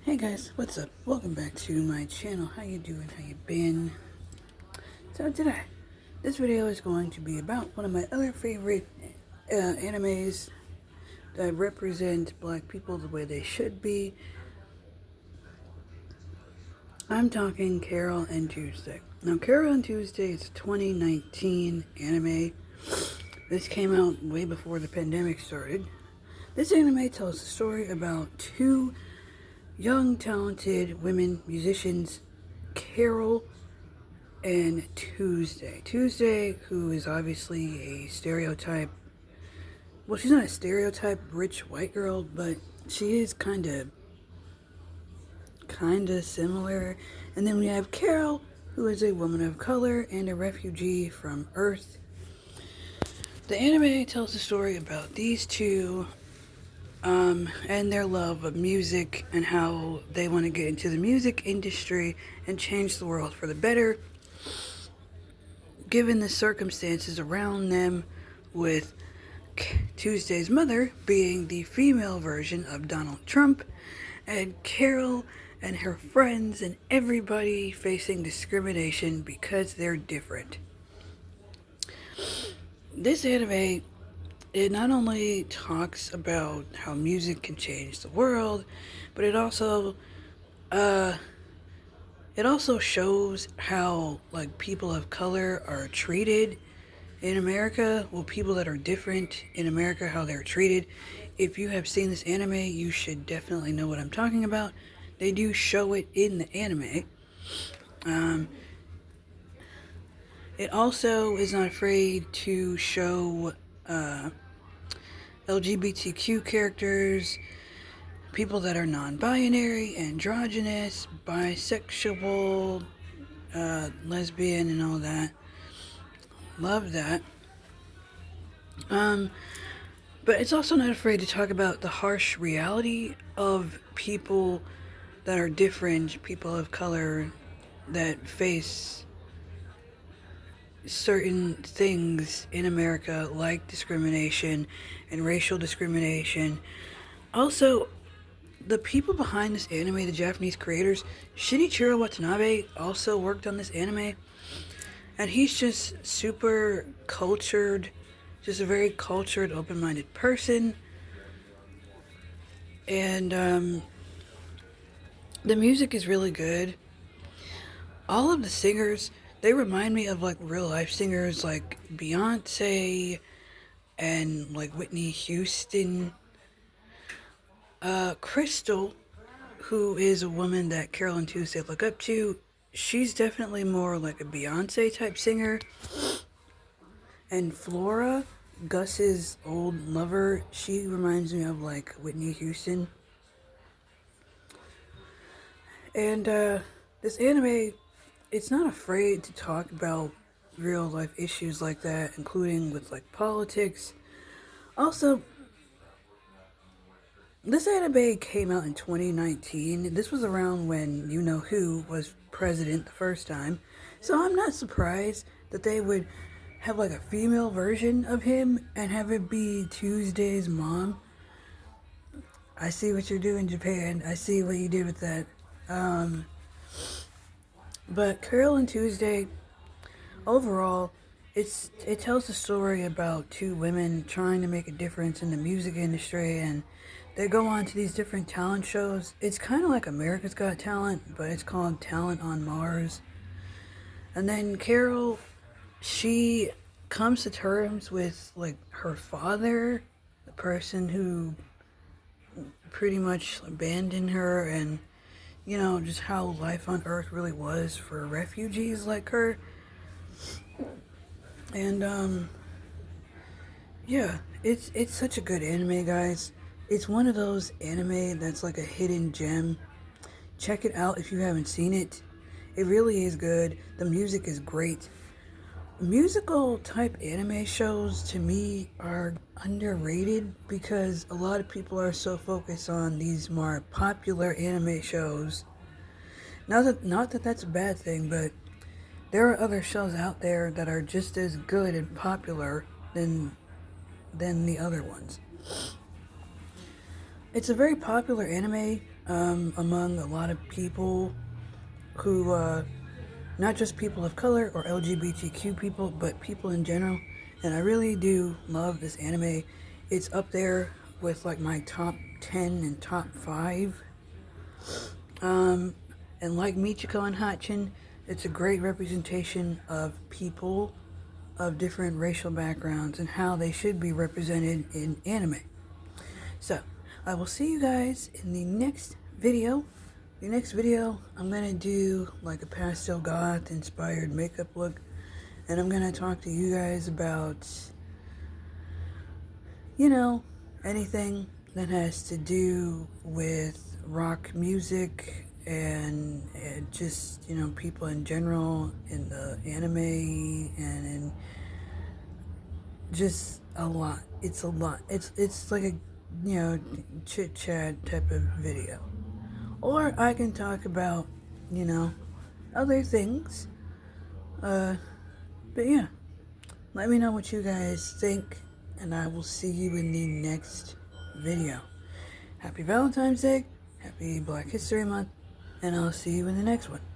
Hey guys, what's up? Welcome back to my channel. How you doing? How you been? So today, this video is going to be about one of my other favorite animes that represent black people the way they should be. I'm talking Carole and Tuesday. Now, Carole and Tuesday is a 2019 anime. This came out way before the pandemic started. This anime tells a story about two young, talented women musicians, Carole and Tuesday. Tuesday, who is obviously a stereotype. Well, she's not a stereotype rich white girl, but she is kinda similar. And then we have Carole, who is a woman of color and a refugee from Earth. The anime tells a story about these two and their love of music and how they want to get into the music industry and change the world for the better, given the circumstances around them, with Tuesday's mother being the female version of Donald Trump, and Carole and her friends and everybody facing discrimination because they're different. This anime, it not only talks about how music can change the world, but it also shows how like people of color are treated in America. Well, people that are different in America, how they're treated. If you have seen this anime, you should definitely know what I'm talking about. They do show it in the anime. It also is not afraid to show LGBTQ characters, people that are non-binary, androgynous, bisexual, lesbian, and all that. Love that. But it's also not afraid to talk about the harsh reality of people that are different, people of color that face certain things in America like discrimination and racial discrimination. Also, the people behind this anime, the Japanese creators, Shinichiro Watanabe also worked on this anime. And he's just super cultured, just a very cultured, open-minded person. And the music is really good. All of the singers, they remind me of like real-life singers like Beyonce and like Whitney Houston. Crystal, who is a woman that Carole and Tuesday look up to, she's definitely more like a Beyonce type singer. And Flora, Gus's old lover, she reminds me of like Whitney Houston. And this anime, it's not afraid to talk about real life issues like that, including with like politics. Also, this anime came out in 2019. This was around when You Know Who was president the first time. So I'm not surprised that they would have like a female version of him and have it be Tuesday's mom. I see what you're doing, Japan. I see what you did with that. But Carole and Tuesday, overall, it tells a story about two women trying to make a difference in the music industry, and they go on to these different talent shows. It's kind of like America's Got Talent, but it's called Talent on Mars. And then Carole, she comes to terms with like her father, the person who pretty much abandoned her, and you know just how life on Earth really was for refugees like her. And yeah, it's such a good anime, guys. It's one of those anime that's like a hidden gem. Check it out if you haven't seen it. It really is good. The music is great. Musical type anime shows to me are underrated because a lot of people are so focused on these more popular anime shows. Not that that's a bad thing, but there are other shows out there that are just as good and popular than the other ones. It's a very popular anime among a lot of people who, not just people of color or LGBTQ people, but people in general. And I really do love this anime. It's up there with like my top 10 and top 5. Um, and like Michiko and Hatchin, it's a great representation of people of different racial backgrounds and how they should be represented in anime. So, I will see you guys in the next video. The next video, I'm going to do like a pastel goth inspired makeup look. And I'm going to talk to you guys about, anything that has to do with rock music and just, people in general in the anime and in just a lot. It's a lot. It's like a, chit chat type of video. Or I can talk about, other things. But yeah, let me know what you guys think, and I will see you in the next video. Happy Valentine's Day, happy Black History Month, and I'll see you in the next one.